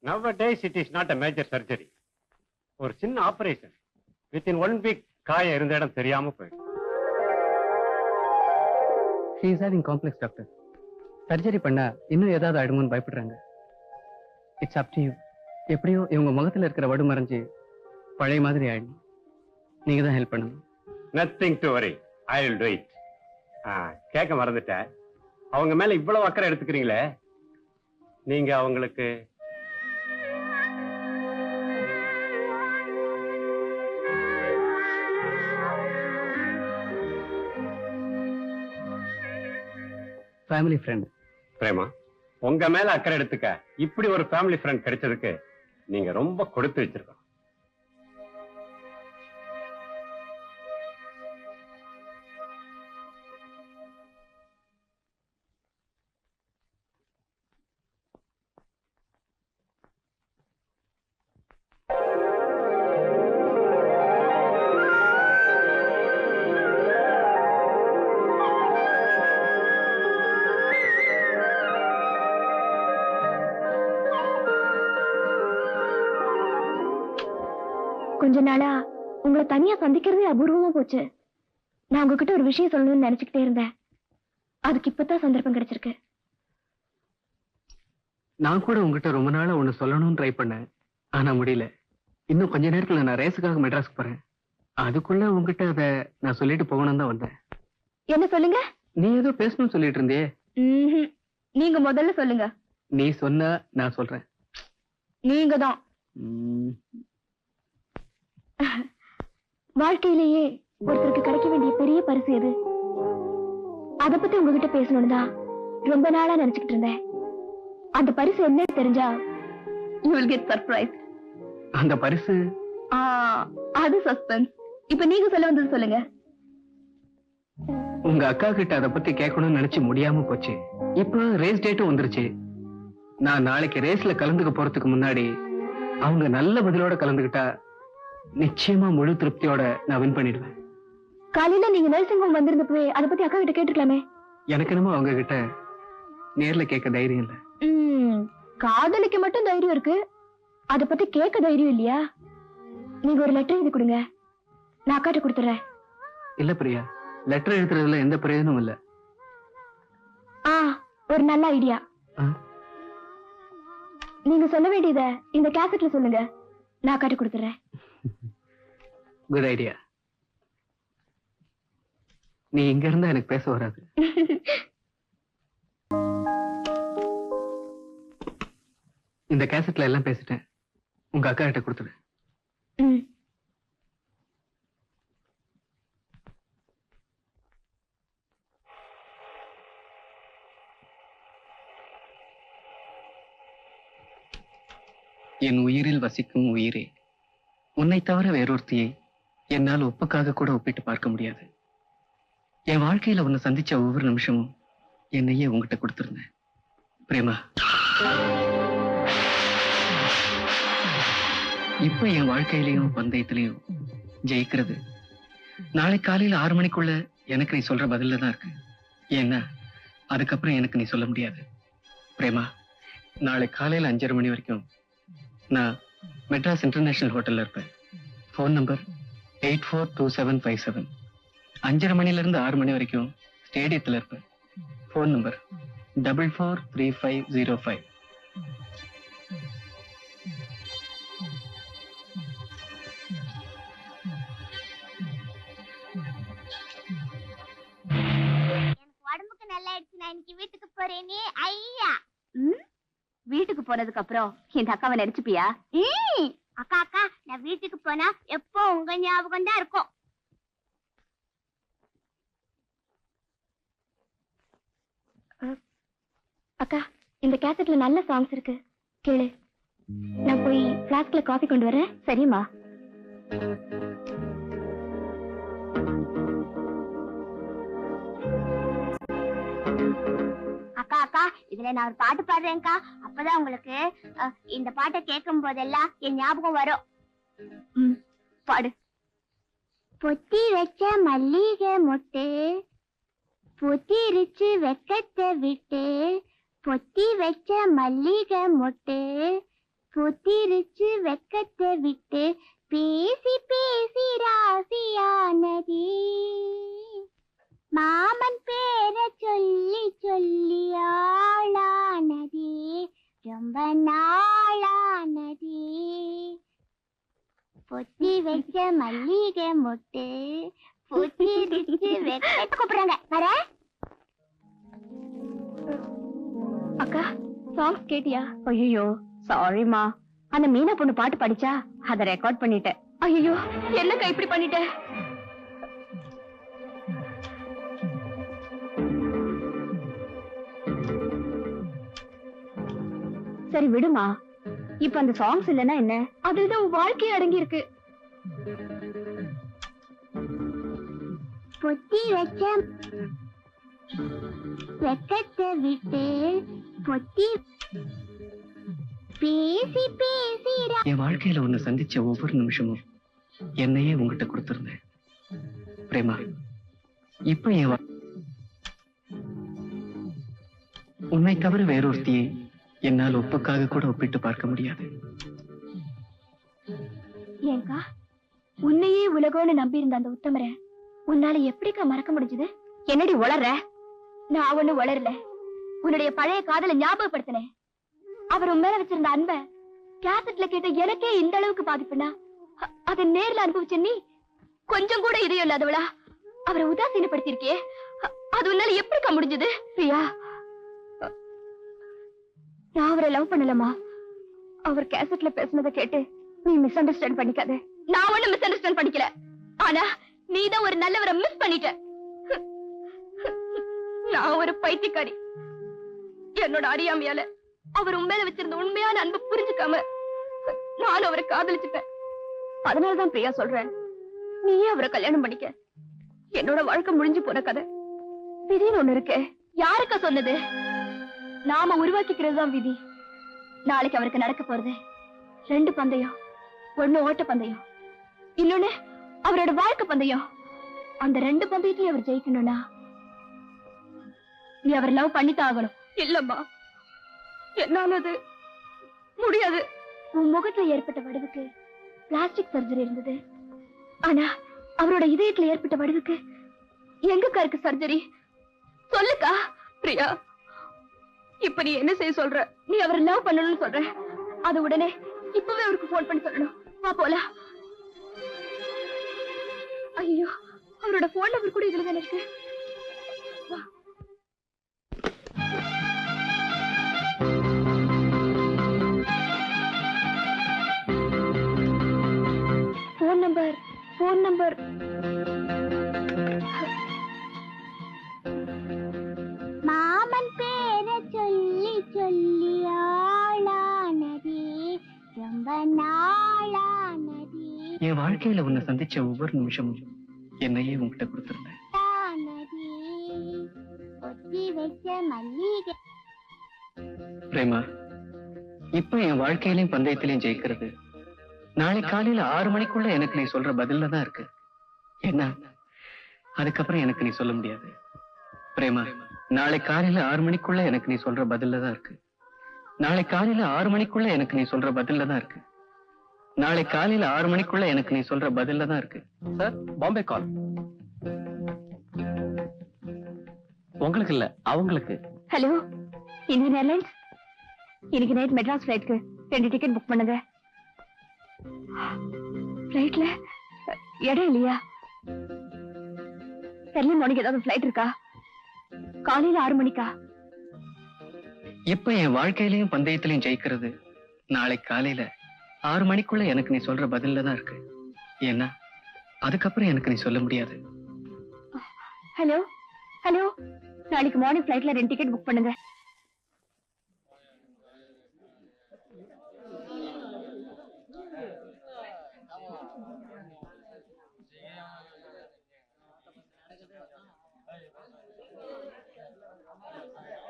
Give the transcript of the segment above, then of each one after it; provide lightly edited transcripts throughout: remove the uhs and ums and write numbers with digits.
Nowadays it is not a major surgery. ஒரு சின்ன operation within 1 week காய இருந்த இடம் தெரியாம போயிடும். She is having complex, doctor. Surgery பண்ணா இன்னும் ஏதாவது ஆயிடுமோன்னு பயப்படுறாங்க. It's up to you. எப்படியோ இவங்க முகத்துல இருக்கிற வடு மறைஞ்சு பழைய மாதிரி ஆயிடும். நீங்க தான் ஹெல்ப் பண்ணணும். Nothing to worry. I will do it. கேட்க மறந்துட்டேன். அவங்க மேல இவ்வளவு அக்கறை எடுத்துக்கிறீங்களே, நீங்க அவங்களுக்கு ஃபேமிலி ஃப்ரெண்ட். பிரேமா, உங்க மேல அக்கறை எடுத்துக்க இப்படி ஒரு ஃபேமிலி ஃப்ரெண்ட் கிடைச்சதுக்கு நீங்க ரொம்ப கொடுத்து வச்சிருக்கோம். கொஞ்ச நாளா உங்களை தனியா சந்திக்கிறதே அபூர்வமா போச்சு. நான் உங்ககிட்ட ஒரு விஷயம் சொல்லணும்னு நினைச்சுக்கிட்டே இருந்தேன். அதுக்கு இப்பதான் சந்தர்ப்பம் கிடைச்சிருக்கு. நான் கூட உங்ககிட்ட ரொம்ப நாளா ஒண்ணு சொல்லணும்னு ட்ரை பண்ணேன், ஆனா முடியல. இன்னும் கொஞ்ச நேரத்துல நான் ரேஸுக்காக மெட்ராஸ்க்கு போறேன். அதுக்குள்ள உங்ககிட்ட அதை நான் சொல்லிட்டு போகணும் தான் வந்தேன். என்ன சொல்லுங்க? நீ ஏதோ பேசணும்னு சொல்லிட்டு இருந்தே. நீங்க முதல்ல சொல்லுங்க. நீ சொன்ன நான் சொல்றேன். நீங்க தான். வாழ்க்கையிலேயே ஒருத்தருக்கு கிடைக்க வேண்டிய பெரிய பரிசு எது? அத பத்தி உங்ககிட்ட பேசணும்னு தான் ரொம்ப நாளா நினைச்சுக்கிட்டு இருந்தேன். அந்த பரிசு என்ன தெரிஞ்சா you will get surprised. அந்த பரிசு அது சஸ்பென்ஸ். இப்ப நீங்க சொல்ல வந்தது சொல்லுங்க. உங்க அக்கா கிட்ட அத பத்தி கேட்கணும்னு நினைச்சு முடியாம போச்சு. இப்ப ரேஸ் டேட்டும் வந்துருச்சு. நான் நாளைக்கு ரேஸ்ல கலந்துக்க போறதுக்கு முன்னாடி அவங்க நல்ல பதிலோட கலந்துகிட்டா நிச்சயமா முழு திருப்தியோட நான் வின் பண்ணிடுவேன். காலையில நீங்க நர்சிங் ஹோம் வந்திருந்தப்பவே அத பத்தி அக்கா கிட்ட கேட்டுக்கலாமே. எனக்கு என்னமோ அவங்க கிட்ட நேர்ல கேட்க தைரியம் இல்ல. காதலிக்க மட்டும் தைரியம் இருக்கு, அத பத்தி கேட்க தைரியம் இல்லையா? நீங்க ஒரு லெட்டர் எழுதி கொடுங்க, நான் அக்காட்ட கொடுத்துறேன். இல்ல பிரியா, லெட்டர் எழுதுறதுல எந்த பிரயோஜனமும் இல்ல. ஒரு நல்ல ஐடியா. நீங்க சொல்ல வேண்டியத இந்த கேசட்ல சொல்லுங்க, நான் அக்காட்ட கொடுத்துறேன். Good idea. நீ இங்க இருந்தா எனக்கு பேச வராது. இந்த கேசட்ல எல்லாம் பேசிட்டேன், உங்க அக்கா கிட்ட கொடுத்துடு. என் உயிரில் வசிக்கும் உயிரே, உன்னை தவிர வேறொருத்தியை என்னால் ஒப்புக்காக கூட ஒப்பிட்டு பார்க்க முடியாது. என் வாழ்க்கையில உன்னை சந்திச்ச ஒவ்வொரு நிமிஷமும் என்னையே உங்ககிட்ட கொடுத்திருந்தேன். பிரேமா, இப்ப என் வாழ்க்கையிலையும் பந்தயத்திலையும் ஜெயிக்கிறது நாளை காலையில 6 மணிக்குள்ள எனக்கு நீ சொல்ற பதில தான் இருக்கு. ஏன்னா அதுக்கப்புறம் எனக்கு நீ சொல்ல முடியாது. பிரேமா, நாளை காலையில 5:30 மணி வரைக்கும் நான் மெட்ராஸ் இன்டர்நேஷனல் ஹோட்டல்ல இருப்பேன். Phone number 842757. 5:30 மணில இருந்து 6 மணி வரைக்கும் ஸ்டேடியத்துல இருப்பேன். Phone number 443505. உடம்புக்கு நல்லா ஆயிடுச்சு, நான் இன்னைக்கு வீட்டுக்கு போறேனே. ஐயா, வீட்டுக்கு போனதுக்கு அப்புறம் இந்த அக்காவை நடிச்சுப்பியா? அக்கா அக்கா, நான் வீட்டுக்கு போனா எப்போ உங்க ஞாபகம் தான் இருக்கும். அக்கா, இந்த கேசட்ல நல்ல சாங்ஸ் இருக்கு, கேளு. நான் போய் பிளாஸ்க்ல காஃபி கொண்டு வரேன். சரிம்மா. அக்கா அக்கா, இதுல நான் ஒரு பாட்டு பாடுறேன்க்கா. அப்பதான் உங்களுக்கு இந்த பாட்டை கேட்கும் போதெல்லாம் என் ஞாபகம் வரும். பாடு. பொத்தி வச்ச மல்லிகை மொட்டு பொத்திருச்சு வெக்கத்தை விட்டு, பொத்தி வச்ச மல்லிகை மொட்டு புத்திருச்சு வெக்கத்தை விட்டு பேசி பேசி ராசியானதே மாமன் பேரை சொல்லி சொல்லி ஆளானதே ரொம்ப நாளானதே பொத்தி வச்ச மல்லிகை மொட்டு புத்திருச்சு வெக்க கூப்பிடுறாங்க வர அக்கா சாங்ஸ் கேட்டியா? ஐயோ சாரிமா, அந்த மீனா பொண்ணு பாட்டு படிச்சா அத ரெக்கார்ட் பண்ணிட்டேன். ஐயோ என்னக்கா இப்படி பண்ணிட்டேன்? சரி விடுமா, இப்ப அந்த சாங்ஸ் இல்லன்னா என்ன? அதுதான் உன் வாழ்க்கையே அடங்கி இருக்கு. பொத்தி வச்ச வெக்கத்தை விட்டு பொத்தி பேசி பேசி என் வாழ்க்கையில உன்னை சந்திச்ச ஒவ்வொரு நிமிஷமும் என்னையே உங்ககிட்ட கொடுத்திருந்தேன் பிரேமா. இப்ப உன்னை தவிர வேறொருத்தியை என்னால் ஒப்புக்காக கூட ஒப்பிட்டு பார்க்க முடியாது. ஏங்கா உன்னையே உலகோன்னு நம்பி இருந்த அந்த உத்தமரை உன்னால எப்படிக்கா மறக்க முடிஞ்சது? என்னடி உளற? நான் ஒண்ணு உளரல, உன்னுடைய பழைய காதலை ஞாபகப்படுத்தினேன். அவர் உன் மேல வச்சிருந்த அன்ப கேசட்ல கேட்ட எனக்கே இந்த அளவுக்கு பாதிப்புனா அதை நேர்ல அனுபவிச்ச நீ கொஞ்சம் கூட இதயம் இல்லாதவளா அவரை உதாசீனப்படுத்திருக்கே, அது உன்னால எப்படிக்கா முடிஞ்சது? பிரியா, நான் அவரை லவ் பண்ணலமா. அவர் கேசட்ல பேசுனதை கேட்டு நீ மிஸ் அண்டர்ஸ்டாண்ட் பண்ணிக்காத. நான் ஒண்ணு மிஸ் அண்டர்ஸ்டாண்ட் பண்ணிக்கல, ஆனா நீதான் ஒரு நல்லவரை மிஸ் பண்ணிட்ட. நான் ஒரு பைத்தியக்காரி. என்னோட அறியாமையால அவர் உண்மையில வச்சிருந்த உண்மையான அன்பு புரிஞ்சுக்காம நான் அவரை காதலிச்சுட்டேன். அதனாலதான் பிரியா சொல்றேன், நீயே அவரை கல்யாணம் பண்ணிக்க. என்னோட வாழ்க்கை முடிஞ்சு போன கதை. விதின்னு ஒண்ணு இருக்கு, யாருக்கா சொன்னது? நாம உருவாக்கிக்கிறது தான் விதி. நாளைக்கு அவருக்கு நடக்க போறது 2 பந்தயம். ஒண்ணு ஓட்ட பந்தயம், இன்னொன்னு அவரோட வாழ்க்கை பந்தயம். அந்த 2 பந்தயத்தையும் அவர் ஜெயிக்கணும்னா நீ அவர் லவ் பண்ணித்தான் ஆகணும். இல்லம்மா, என்னால அது முடியாது. உன் முகத்துல ஏற்பட்ட வடுவுக்கு பிளாஸ்டிக் சர்ஜரி இருந்தது, ஆனா அவரோட இதயத்துல ஏற்பட்ட வடுவுக்கு எங்கக்கா இருக்கு சர்ஜரி? சொல்லுக்கா. பிரியா, இப்ப நீ என்ன செய்ய சொல்ற? நீ அவரை லவ் பண்ணணும்னு சொல்ற, அது உடனே இப்பவே அவருக்கு போன் பண்ணி சொல்லணும். வா போலாம். ஐயோ, அவரோட போன் நம்பர் கூட இதுல தானே இருக்கு. போன் நம்பர் மாமன் பேரை சொல்லி சொல்லி ஆளானதே ரொம்ப நாளானதே. என் வாழ்க்கையில உன்னை சந்திச்ச ஒவ்வொரு நிமிஷமும் என்னையே உங்ககிட்ட கொடுத்திருந்தேன். பிரேமா, இப்ப என் வாழ்க்கையிலையும் பந்தயத்திலையும் ஜெயிக்கிறது நாளை காலையில 6 மணிக்குள்ள எனக்கு நீ சொல்ற பதில்ல தான் இருக்கு. என்ன அதுக்கப்புறம் எனக்கு நீ சொல்ல முடியாது. பிரேமா, நாளை காலையில 6 மணிக்குள்ள எனக்கு நீ சொல்ற பதில்ல தான் இருக்கு. நாளை காலையில 6 மணிக்குள்ள எனக்கு நீ சொல்ற பதில்ல தான் இருக்கு. நாளை காலையில 6 மணிக்குள்ள எனக்கு நீ சொல்ற பதில்ல தான் இருக்கு. சார், பாம்பே கால். உங்களுக்கு இல்ல, அவங்களுக்கு. Hello, Indian airlines. இன்னைக்கு நைட் மெட்ராஸ் ஃபிளைட்க்கு 2 டிக்கெட் புக் பண்ணுங்க. ஃபிளைட்ல இடம் இல்லையா? early மார்னிங் ஏதாவது ஃபிளைட் இருக்கா? காலையில 6 மணிக்கா? இப்ப என் வாழ்க்கையிலையும் பந்தயத்திலையும் ஜெயிக்கிறது நாளை காலையில 6 மணிக்குள்ள எனக்கு நீ சொல்ற பதில்ல தான் இருக்கு. ஏன்னா அதுக்கப்புறம் எனக்கு நீ சொல்ல முடியாது. ஹலோ ஹலோ, நாளைக்கு மார்னிங் ஃபிளைட்ல 2 டிக்கெட் புக் பண்ணுங்க.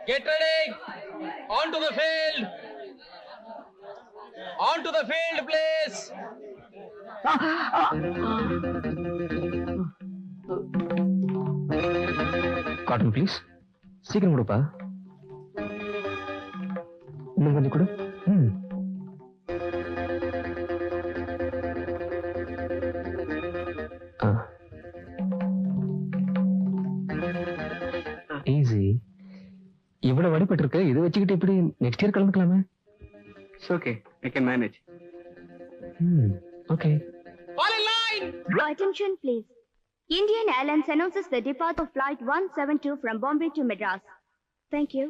Get ready! On to the field! On to the field, please! Cotton please. சீக்கிரம் கொடுப்பா. இன்னும் கொஞ்சம் கொடு. இருக்கு. இதை வச்சுக்கிட்டு இப்படி நெக்ஸ்ட் இயர் கிளம்பிக்கலாமே. It's okay, I can manage. Okay. Fall in line! Attention please. Indian Airlines announces the departure of flight 172 from Bombay to Madras. Thank you.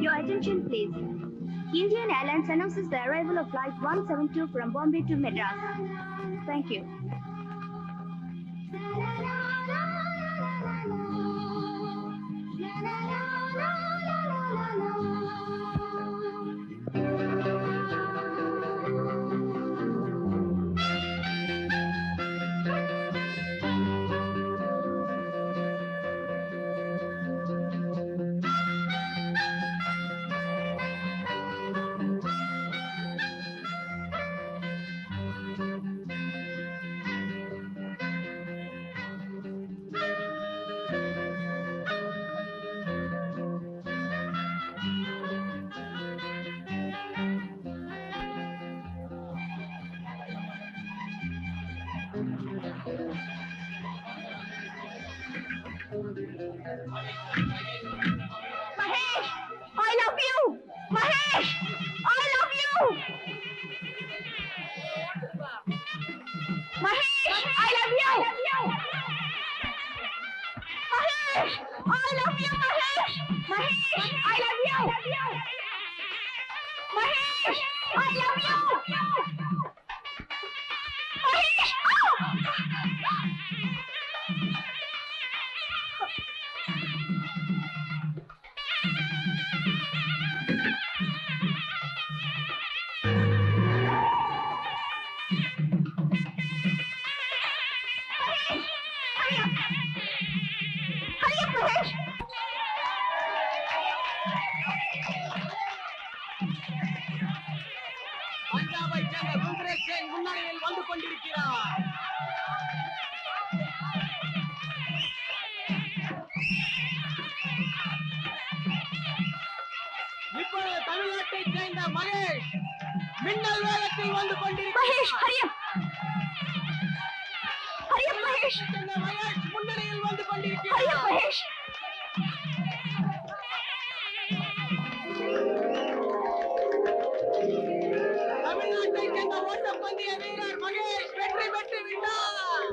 Your attention please. Indian Airlines announces the arrival of flight 172 from Bombay to Madras. Thank you. Mahesh, I love you. Mahesh, I love you. Mahesh, I love you. Mahesh, I love you. Mahesh, Mahesh, I love you. Mahesh, I love you. Mahesh, hurry up, Mahesh. பஞ்சாபை சேர்ந்த ருத்ரேஷ் சிங் முன்னணியில் வந்து கொண்டிருக்கிறார். இப்பொழுது தமிழ்நாட்டை சேர்ந்த மகேஷ் மின்னல் வேகத்தில் வந்து Mahesh, கொண்டிருக்கிறார். hurry up. Hurry up, Mahesh. சேர்ந்த மகேஷ் முன்னணியில் வந்து Hurry up, கொண்டிருக்கிறார். Mahesh. தமிழ்நாட்டை சேர்ந்த ஓட்டப்பந்தய வீரர் மகேஷ் வெற்றி பெற்று விட்டார்.